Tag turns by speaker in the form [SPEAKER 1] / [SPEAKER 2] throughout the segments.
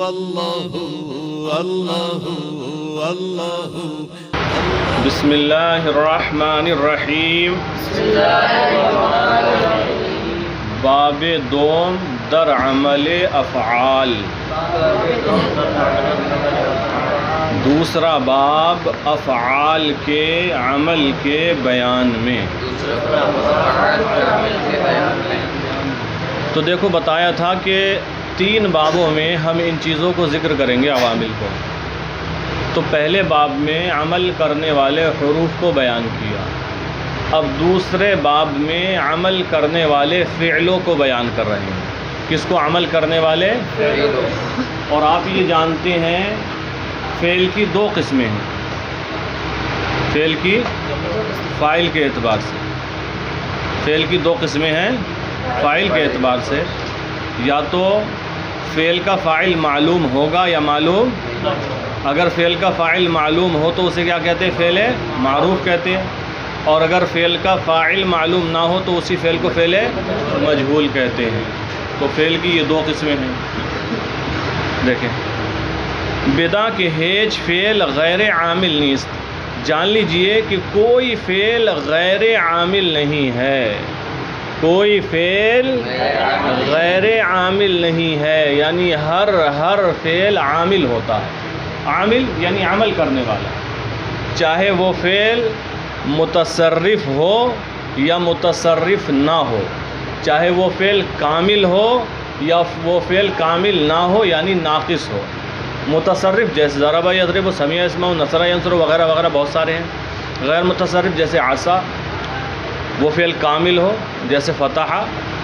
[SPEAKER 1] اللہ اللہ اللہ
[SPEAKER 2] بسم اللہ الرحمن الرحیم باب دوم در عمل افعال دوسرا باب افعال کے عمل کے بیان میں. تو دیکھو بتایا تھا کہ 3 بابوں میں ہم ان چیزوں کو ذکر کریں گے عوامل کو. تو پہلے باب میں عمل کرنے والے حروف کو بیان کیا. اب دوسرے باب میں عمل کرنے والے فعلوں کو بیان کر رہے ہیں. کس کو؟ عمل کرنے والے فعلوں. اور آپ یہ جانتے ہیں فعل کی 2 قسمیں ہیں. فعل کی فاعل کے اعتبار سے فعل کی 2 قسمیں ہیں. فاعل کے اعتبار سے یا تو فعل کا فاعل معلوم ہوگا یا معلوم. اگر فعل کا فاعل معلوم ہو تو اسے کیا کہتے ہیں؟ فعل معروف کہتے ہیں. اور اگر فعل کا فاعل معلوم نہ ہو تو اسی فعل کو فعل مجہول کہتے ہیں. تو فعل کی یہ 2 قسمیں ہیں. دیکھیں بدا کہ ہیچ فعل غیر عامل نیست. جان لیجئے کہ کوئی فعل غیر عامل نہیں ہے. کوئی فعل غیر عامل نہیں ہے، یعنی ہر فعل عامل ہوتا ہے. عامل یعنی عمل کرنے والا، چاہے وہ فعل متصرف ہو یا متصرف نہ ہو، چاہے وہ فعل کامل ہو یا وہ فعل کامل نہ ہو یعنی ناقص ہو. متصرف جیسے ضرب یضرب، سمیع یسمع، نصر ینصر وغیرہ وغیرہ بہت سارے ہیں. غیر متصرف جیسے عصا، وہ فعل کامل ہو جیسے فتح،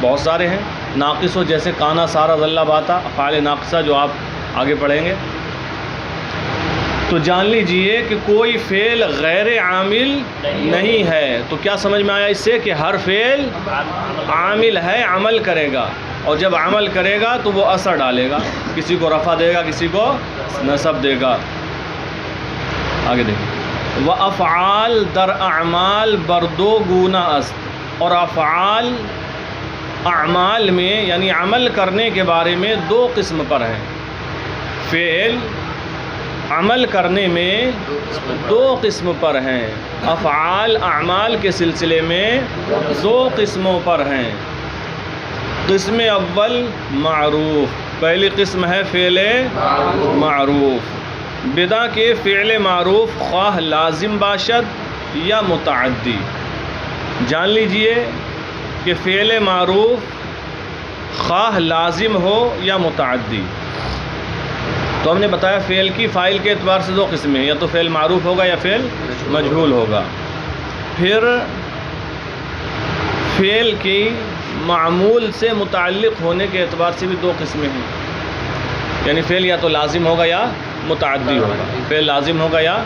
[SPEAKER 2] بہت سارے ہیں. ناقص ہو جیسے کانا سارا ذلہ باتا، افعال ناقصہ جو آپ آگے پڑھیں گے. تو جان لیجئے کہ کوئی فعل غیر عامل نہیں ہے. تو کیا سمجھ میں آیا اس سے؟ کہ ہر فعل عامل ہے، عمل کرے گا. اور جب عمل کرے گا تو وہ اثر ڈالے گا، کسی کو رفع دے گا، کسی کو نصب دے گا. آگے دیکھیں وَأَفْعَالْ در اعمال بردو گونا است. اور افعال اعمال میں یعنی عمل کرنے کے بارے میں 2 قسم پر ہیں. فعل عمل کرنے میں 2 قسم پر ہیں. افعال اعمال کے سلسلے میں 2 قسموں پر ہیں. قسم اول معروف، پہلی قسم ہے فعل معروف. بدا کہ فعل معروف خواہ لازم باشد یا متعدی. جان لیجئے کہ فعل معروف خواہ لازم ہو یا متعدی. تو ہم نے بتایا فعل کی فاعل کے اعتبار سے 2 قسمیں ہیں، یا تو فعل معروف ہوگا یا فعل مجہول ہوگا. پھر فعل کی معمول سے متعلق ہونے کے اعتبار سے بھی 2 قسمیں ہیں، یعنی فعل یا تو لازم ہوگا یا متعدی ہوگا. فعل لازم ہوگا یا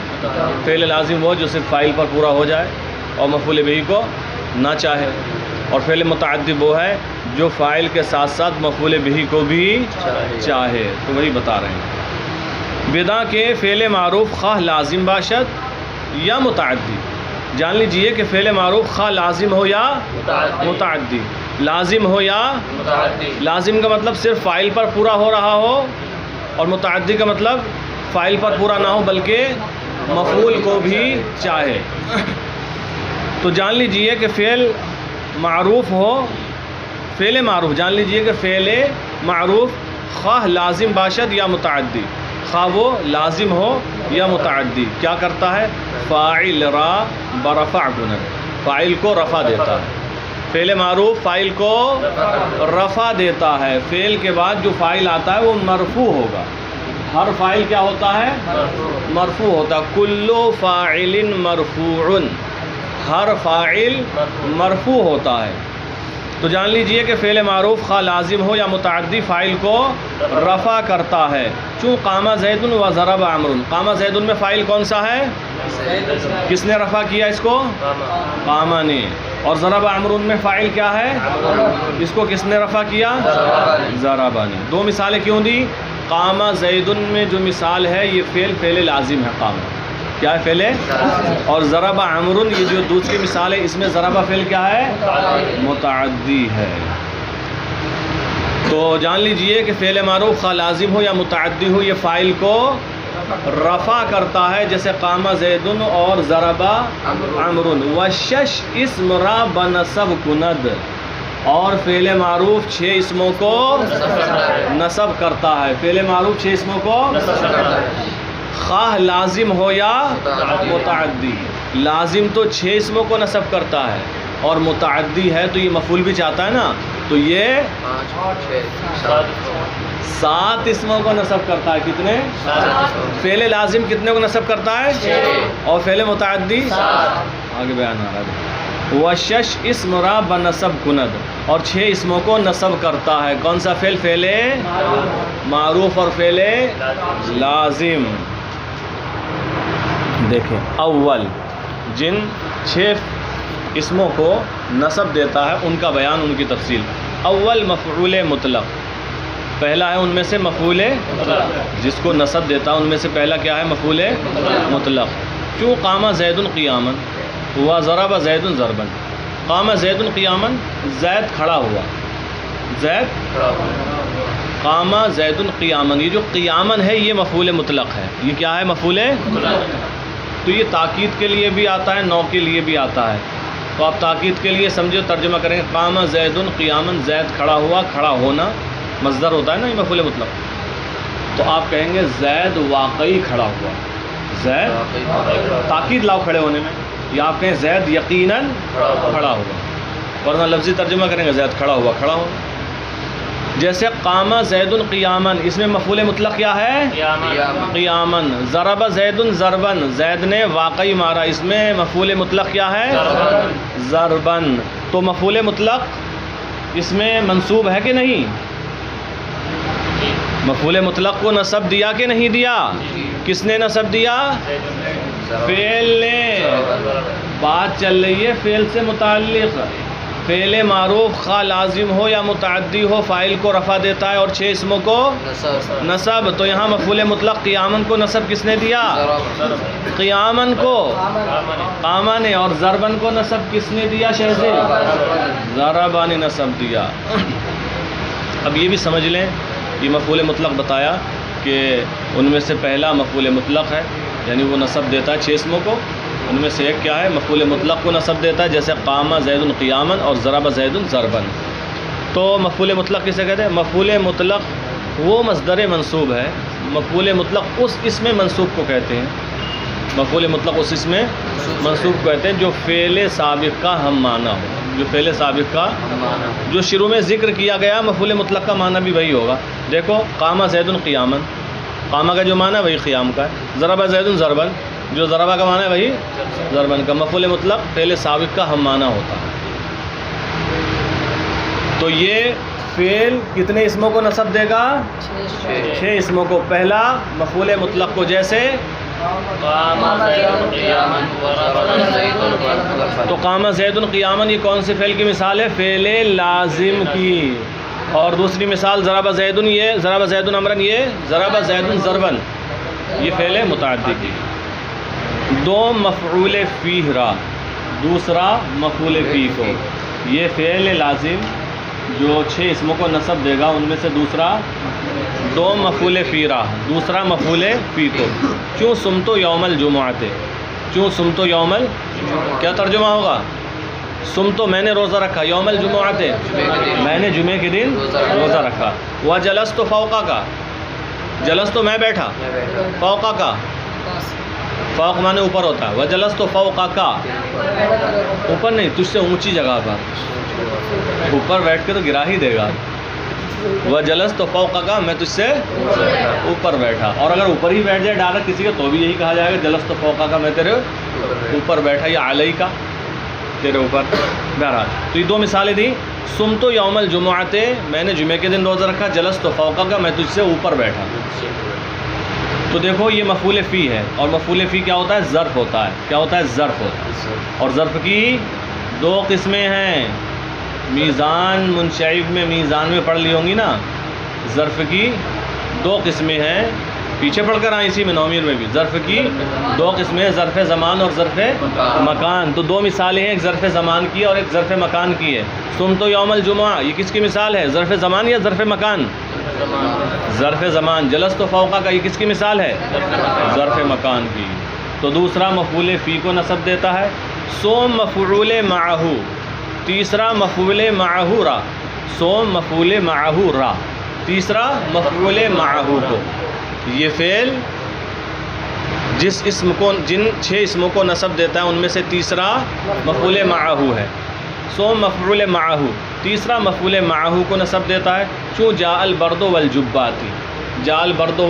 [SPEAKER 2] فعل لازم ہو جو صرف فاعل پر پورا ہو جائے اور مفعول بہ کو نہ چاہے. اور فعل متعدی وہ ہے جو فاعل کے ساتھ ساتھ مفعول بہ کو بھی چاہے. تو وہی بتا رہے ہیں. بدا کہ فعل معروف خواہ لازم باشد یا متعدی. جان لیجئے کہ فعل معروف خواہ لازم ہو یا متعدی. لازم ہو یا لازم کا مطلب صرف فاعل پر پورا ہو رہا ہو، اور متعدی کا مطلب فاعل پر پورا نہ ہو بلکہ مفعول کو بھی چاہے. تو جان لیجئے کہ فعل معروف ہو، فعل معروف جان لیجئے کہ فعل معروف خواہ لازم باشد یا متعدی، خواہ وہ لازم ہو یا متعدی، کیا کرتا ہے؟ فاعل را برفع گنن، فاعل کو رفع دیتا ہے. فعل معروف فاعل کو رفع دیتا ہے. فعل کے بعد جو فاعل آتا ہے وہ مرفوع ہوگا. ہر فاعل کیا ہوتا ہے؟ مرفوع ہوتا ہے. کلو فاعل مرفوع، ہر فاعل مرفوع ہوتا ہے. تو جان لیجئے کہ فعل معروف خواہ لازم ہو یا متعدی فاعل کو رفع کرتا ہے. چون قام زید و ضرب عمرو، قام زید میں فاعل کون سا ہے؟ کس نے رفع کیا اس کو؟ قام نے. اور ضرب عمرو میں فاعل کیا ہے؟ اس کو کس نے رفع کیا؟ ضرب نے. 2 مثالیں کیوں دی؟ قام زید میں جو مثال ہے یہ فعل لازم ہے. قام کیا ہے؟ فعل. اور ضرب عمرو یہ جو دوسری مثال ہے اس میں ضرب فعل کیا ہے؟ متعدی ہے. تو جان لیجئے کہ فعل معروف خواہ لازم ہو یا متعدی ہو، یہ فاعل کو رفع کرتا ہے، جیسے قام زید اور ضرب عمرو. وشش اسم را بنصب کند، اور فعل معروف 6 اسموں کو نصب کرتا ہے. فعل معروف 6 اسموں کو خواہ لازم ہو یا متعدی. لازم تو 6 اسموں کو نصب کرتا ہے، اور متعدی ہے تو یہ مفعول بھی چاہتا ہے نا، تو یہ 7 اسموں کو نصب کرتا ہے. کتنے؟ فعل لازم کتنے کو نصب کرتا ہے؟ اور فعل متعدی آگے بیان آ رہا ہے. وشش اسم را بنصب کند، اور 6 اسموں کو نصب کرتا ہے. کون سا فعل؟ فعل معروف اور فعل لازم. دیکھیں اول جن 6 اسموں کو نصب دیتا ہے ان کا بیان، ان کی تفصیل. اول مفعول مطلق، پہلا ہے ان میں سے مفعول جس کو نصب دیتا ہے ان میں سے پہلا کیا ہے؟ مفعول مطلق. کیوں؟ قام زید قیاما و ضرب زید ضربا. قام زید قیاما، زید کھڑا ہوا. زید قام زید قیاما، یہ جو قیاما ہے یہ مفعول مطلق ہے. یہ کیا ہے؟ مفعول مطلق. تو یہ تاکید کے لیے بھی آتا ہے، نو کے لیے بھی آتا ہے. تو آپ تاکید کے لیے سمجھو، ترجمہ کریں گے قام زید قیاما، زید کھڑا ہوا. کھڑا ہونا مصدر ہوتا ہے نا، یہ مفعول مطلق. تو آپ کہیں گے زید واقعی کھڑا ہوا. زید تاکید لاؤ کھڑے ہونے میں، یا آپ کہیں زید یقیناً کھڑا ہوا. ورنہ لفظی ترجمہ کریں گے زید کھڑا ہوا، کھڑا ہوا. جیسے قام زید قیاما، اس میں مفعول مطلق کیا ہے؟ قیاما. ضرب زید ضربا، زید نے واقعی مارا، اس میں مفعول مطلق کیا ہے؟ ضربا. تو مفعول مطلق اس میں منصوب ہے کہ نہیں؟ مفعول مطلق کو نصب دیا کہ نہیں دیا؟ کس نے نصب دیا؟ فعل نے. بات چل رہی ہے فعل سے متعلق. فعل معروف خواہ لازم ہو یا متعدی ہو فاعل کو رفع دیتا ہے اور 6 اسموں کو نصب. تو یہاں مفعول مطلق قیامن کو نصب کس نے دیا؟ قیامن کو قاما نے. اور ضربن کو نصب کس نے دیا؟ شہزے ضربا نے نصب دیا. اب یہ بھی سمجھ لیں، یہ مفعول مطلق بتایا کہ ان میں سے پہلا مفعول مطلق ہے، یعنی وہ نصب دیتا ہے 6 اسموں کو. ان میں سے ایک کیا ہے؟ مفعول مطلق کو نصب دیتا ہے، جیسے قام زید قیاما اور ضرب زید ضربا. تو مفعول مطلق کسے کہتے ہیں؟ مفعول مطلق وہ مصدر منصوب ہے. مفعول مطلق اس اسم منصوب کو کہتے ہیں. مفعول مطلق اس اسم منصوب کو کہتے ہیں جو فعل سابق کا ہم معنی ہو. جو فعل سابق کا جو شروع میں ذکر کیا گیا، مفعول مطلق کا معنی بھی وہی ہوگا. دیکھو قام زید قیاما، قامہ کا جو معنی ہے وہی قیام کا ہے. ضرب زید ضربا، جو ضربہ کا معنی ہے وہی ضربن کا. مفعول مطلق فعل سابق کا ہم معنی ہوتا ہے. تو یہ فعل کتنے اسموں کو نصب دے گا؟ 6 اسموں کو. پہلا مفعول مطلق کو، جیسے تو قام زید قیاما، یہ کون سے فعل کی مثال ہے؟ فعل لازم کی. اور دوسری مثال ضرب زید، یہ ضرب زید عمرا، یہ ضرب زید ضربا، یہ فعل متعدی کی. دو مفعول فیہ را، دوسرا مفعول فیہ کو. یہ فعل لازم جو 6 اسموں کو نصب دے گا ان میں سے دوسرا دو مفعول فیہ را، دوسرا مفعول فیہ کو. کیوں صمت یوم الجمعۃ، کیوں صمت یوم کیا ترجمہ ہوگا؟ صمت میں نے روزہ رکھا، یوم الجمعۃ میں نے جمعے کے دن روزہ رکھا. وجلست فوقا کا، جلست میں بیٹھا، فوقا کا فوق مانے اوپر ہوتا ہے. وجلست فوقا کا اوپر نہیں، تجھ سے اونچی جگہ پر. اوپر بیٹھ کے تو گرا ہی دے گا. وجلست فوقا کا، میں تجھ سے اوپر بیٹھا. اور اگر اوپر ہی بیٹھ جائے ڈائریکٹ کسی کا تو بھی یہی کہا جائے گا جلست فوقا کا، میں تیرے اوپر بیٹھا، یا علیہ کا تیرے اوپر. بہرحال تو یہ دو مثالیں دی. صمت یوم الجمعۃ میں نے جمعے کے دن روزہ رکھا، جلست فوقا کا میں تجھ سے اوپر بیٹھا. تو دیکھو یہ مفعول فی ہے، اور مفعول فی کیا ہوتا ہے؟ ظرف ہوتا ہے. کیا ہوتا ہے؟ ظرف ہوتا ہے. اور ظرف کی 2 قسمیں ہیں. میزان منشعب میں، میزان میں پڑھ لی ہوں گی نا. ظرف کی 2 قسمیں ہیں. پیچھے پڑھ کر آئیں اسی میں نومیر میں بھی. ظرف کی دو قسمیں، ظرف زمان اور ظرف مکان. تو دو مثالیں ہیں، ایک ظرف زمان کی اور ایک ظرف مکان کی ہے. صمت یوم الجمعہ یہ کس کی مثال ہے؟ ظرف زمان یا ظرف مکان؟ ظرف زمان. جلست فوقہ کا یہ کس کی مثال ہے؟ ظرف مکان کی. تو دوسرا مفعول فی کو نصب دیتا ہے. صوم مفعول معہ، تیسرا مفعول معہ را. صوم مفعول معہ را، تیسرا مفعول معہ کو. یہ فعل جن 6 اسموں کو نصب دیتا ہے ان میں سے تیسرا مفعول معہ ہے. صوم مفعول معہ، تیسرا مفعول معہ کو نصب دیتا ہے. چوں جاء البرد والجبات، جاء البرد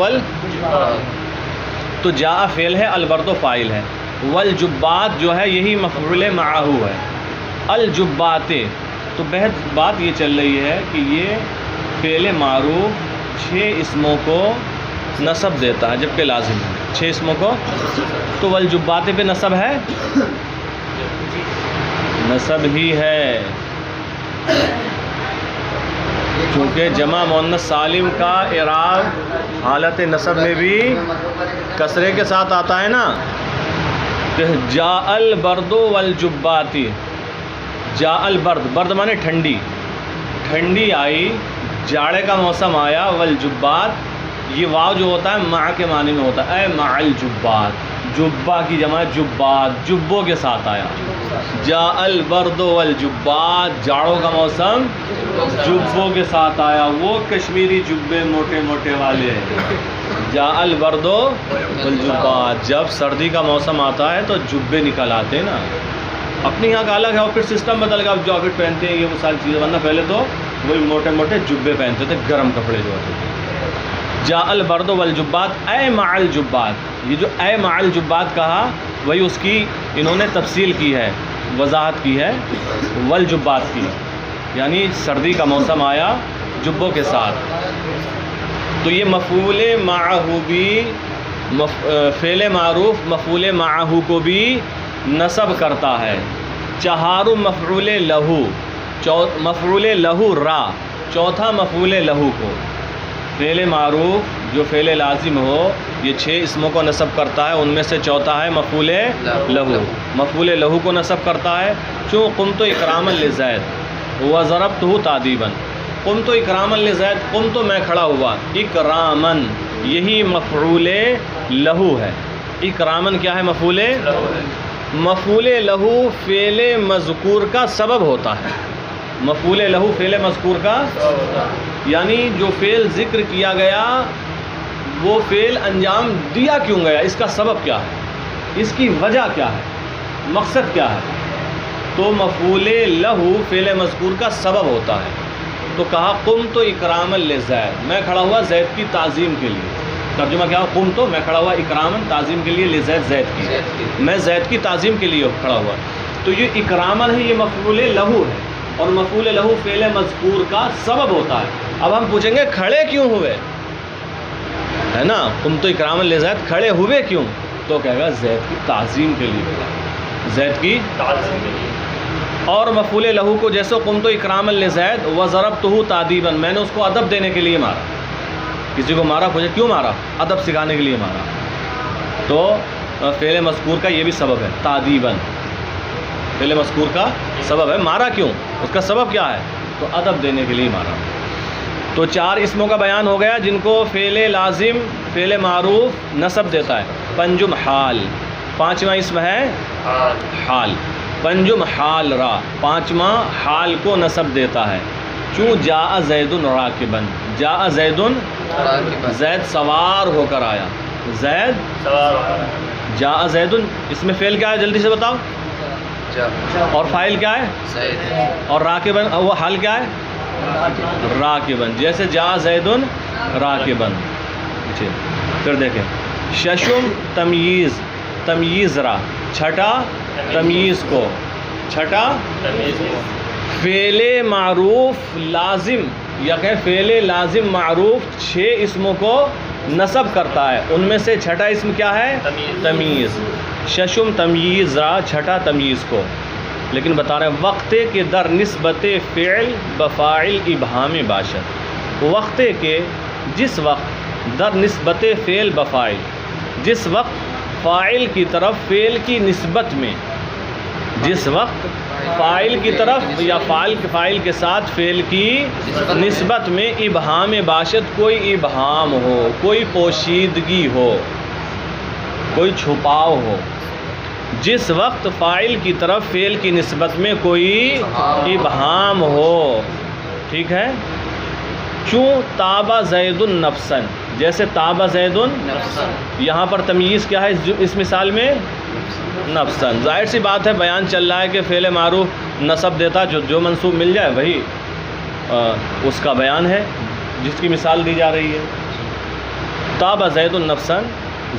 [SPEAKER 2] تو جاء فعل ہے، البرد فاعل ہے، والجبات جو ہے یہی مفعول معہ ہے. الجبات تو بات یہ چل رہی ہے کہ یہ فعل معروف 6 اسموں کو نصب دیتا ہے جبکہ لازم ہے 6 اسموں کو. تو والجبات پہ نصب ہے، نصب ہی ہے، چونکہ جمع مؤنث سالم کا اعراب حالت نصب میں بھی کسرے کے ساتھ آتا ہے نا. کہ جاء البرد والجبات، جاء البرد، برد مانے ٹھنڈی، ٹھنڈی آئی، جاڑے کا موسم آیا. والجبات یہ واو جو ہوتا ہے مع کے معنی میں ہوتا ہے، اے مع الجبات، جبہ کی جمع جبات، جبوں کے ساتھ آیا. جاء البرد والجبات، جاڑوں کا موسم جبوں کے ساتھ آیا. وہ کشمیری جبے موٹے موٹے والے ہیں. جاء البرد والجبات، جب سردی کا موسم آتا ہے تو جبے نکل آتے ہیں نا. اپنے یہاں کا الگ ہے، اور پھر سسٹم بدل گیا، اب جاکٹ پہنتے ہیں یہ وہ ساری چیزیں، ورنہ پہلے تو وہی موٹے موٹے جبے پہنتے تھے، گرم کپڑے جو ہوتے تھے. جاء البرد والجبات اے مع الجبات، یہ جو اے مع الجبات کہا وہی اس کی انہوں نے تفصیل کی ہے، وضاحت کی ہے والجبات کی، یعنی سردی کا موسم آیا جبوں کے ساتھ. تو یہ مفعول معہ بھی فعل معروف مفعول معہ کو بھی نصب کرتا ہے. چہاروں مفعول لہو، مفعول لہو را، چوتھا مفعول لہو کو. فعل معروف جو فعل لازم ہو یہ 6 اسموں کو نصب کرتا ہے، ان میں سے چوتھا ہے مفعول لہو. مفعول لہو کو نصب کرتا ہے. چوں قمت اکراما لزید وضربتہ تادیبا، قمت اکراما لزید، قمت میں کھڑا ہوا، اکراما یہی مفعول لہو ہے. اکراما کیا ہے؟ مفعول مفعول لہو فعل مذکور کا سبب ہوتا ہے. مفعول لہو فعل مذکور کا، یعنی جو فعل ذکر کیا گیا وہ فعل انجام دیا کیوں گیا، اس کا سبب کیا ہے، اس کی وجہ کیا ہے، مقصد کیا ہے. تو مفعول لہو فعل مذکور کا سبب ہوتا ہے. تو کہا قمت اکراما لزید، میں کھڑا ہوا زید کی تعظیم کے لیے. ترجمہ کیا ہوا؟ قمت میں کھڑا ہوا، اکراما تعظیم کے لیے، لزید زید کی، میں زید کی تعظیم کے لیے کھڑا ہوا. تو یہ اکراما ہے، یہ مفعول لہو ہے، اور مفعول لہو فعل مذکور کا سبب ہوتا ہے. اب ہم پوچھیں گے کھڑے کیوں ہوئے، ہے نا؟ قمت اکراما لزید، کھڑے ہوئے کیوں؟ تو کہے گا زید کی تعظیم کے لیے، زید کی تعظیم کے لیے. اور مفعول لہو کو جیسے قمت اکراما لزید وضربتہ تادیبا، میں نے اس کو ادب دینے کے لیے مارا. کسی کو مارا، پوچھے کیوں مارا؟ ادب سکھانے کے لیے مارا. تو فعل مذکور کا یہ بھی سبب ہے، تادیبا فعل مذکور کا سبب ہے. مارا کیوں، اس کا سبب کیا ہے؟ تو ادب دینے کے لیے مارا. تو 4 اسموں کا بیان ہو گیا جن کو فعل لازم فعل معروف نصب دیتا ہے. پنجم حال، 5واں اسم ہے حال. پنجم حال را، 5واں حال کو نصب دیتا ہے. چوں جاء زید راکبا، جاء زید، زید سوار ہو کر آیا. زید جاء زید، اس میں فعل کیا ہے جلدی سے بتاؤ، اور فاعل کیا ہے؟ اور راکبن، وہ حال کیا ہے؟ راکبن. جیسے جاء زید راکبن. پھر دیکھیں ششم تمییز، تمییز را، چھٹا تمییز کو، چھٹا فعل معروف لازم یا کہ فعل لازم معروف 6 اسموں کو نصب کرتا ہے، ان میں سے چھٹا اسم کیا ہے؟ تمییز. ششم تمییز را، چھٹا تمییز کو. لیکن بتا رہے ہیں وقتے کے در نسبت فعل بفاعل ابہام باشد، وقتے کے جس وقت در نسبت فعل بفاعل، جس وقت فاعل کی طرف فعل کی نسبت میں، جس وقت فاعل کی طرف یا فاعل کے ساتھ فعل کی نسبت میں ابہام باشد، کوئی ابہام ہو، کوئی پوشیدگی ہو، کوئی چھپاؤ ہو، جس وقت فاعل کی طرف فعل کی نسبت میں کوئی ابہام ہو، ٹھیک ہے؟ چوں تابا زید نفسن، جیسے تابا زید، یہاں پر تمییز کیا ہے اس مثال میں؟ نفسن۔ ظاہر سی بات ہے، بیان چل رہا ہے کہ فعل معروف نصب دیتا، جو منصوب مل جائے وہی اس کا بیان ہے جس کی مثال دی جا رہی ہے۔ تابا زید نفسن،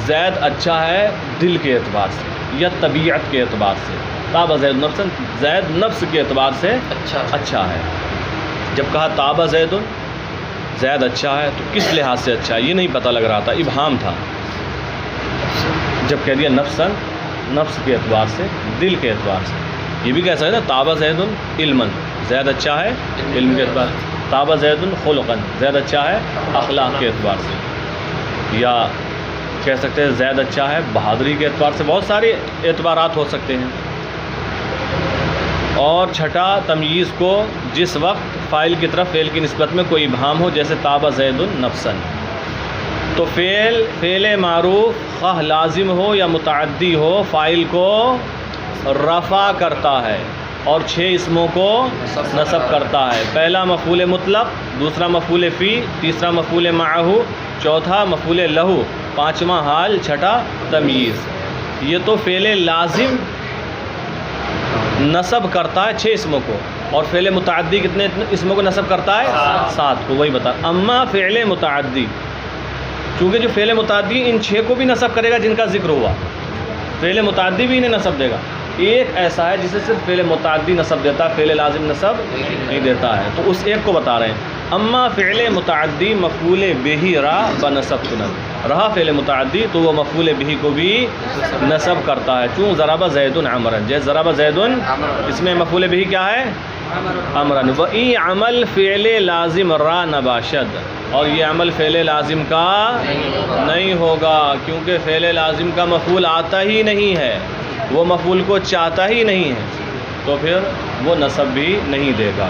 [SPEAKER 2] زید اچھا ہے دل کے اعتبار سے یا طبیعت کے اعتبار سے۔ تابا زید نفسن، زید نفس کے اعتبار سے اچھا ہے۔ جب کہا تابا زید، زید اچھا ہے، تو کس لحاظ سے اچھا ہے یہ نہیں پتہ لگ رہا تھا، ابہام تھا۔ جب کہہ دیا نفسن، نفس کے اعتبار سے، دل کے اعتبار سے، یہ بھی کہہ سکتے ہیں تابا زید علمن، زید اچھا ہے علم کے اعتبار سے۔ تابا زید خلقن، زید اچھا ہے اخلاق کے اعتبار سے، یا کہہ سکتے ہیں زید اچھا ہے بہادری کے اعتبار سے، بہت سارے اعتبارات ہو سکتے ہیں۔ اور چھٹا تمییز کو جس وقت فاعل کی طرف فعل کی نسبت میں کوئی ابہام ہو، جیسے تابا زید نفسن، تو فعل معروف خواہ لازم ہو یا متعدی ہو، فاعل کو رفع کرتا ہے اور 6 اسموں کو نصب کرتا ہے۔ پہلا مفعول مطلق، دوسرا مفعول فی، تیسرا مفعول معہ، چوتھا مفعول لہو، پانچواں حال، چھٹا تمییز۔ یہ تو فعل لازم نصب کرتا ہے 6 اسموں کو، اور فعل متعدی کتنے اسموں کو نصب کرتا ہے؟ 7 کو، وہی بتا۔ اما فعل متعدی، چونکہ جو فعل متعدی ان 6 کو بھی نصب کرے گا جن کا ذکر ہوا، فعل متعدی بھی انہیں نصب دے گا۔ ایک ایسا ہے جسے صرف فعل متعدی نصب دیتا ہے، فعل لازم نصب نہیں دیتا ہے، تو اس ایک کو بتا رہے ہیں۔ اما فعل متعدی مفعول بہ را بنصب کنن، رہا فعل متعدی تو وہ مفعول بہ کو بھی نصب کرتا ہے۔ چوں ضرب زید عمرا، جیسے ضرب زید، اس میں مفعول بہ کیا ہے؟ امرن۔ وَإِ عمل فعل لازم را نباشد، اور یہ عمل فعل لازم کا نہیں ہوگا، کیونکہ فعل لازم کا مفعول آتا ہی نہیں ہے، وہ مفعول کو چاہتا ہی نہیں ہے، تو پھر وہ نصب بھی نہیں دے گا۔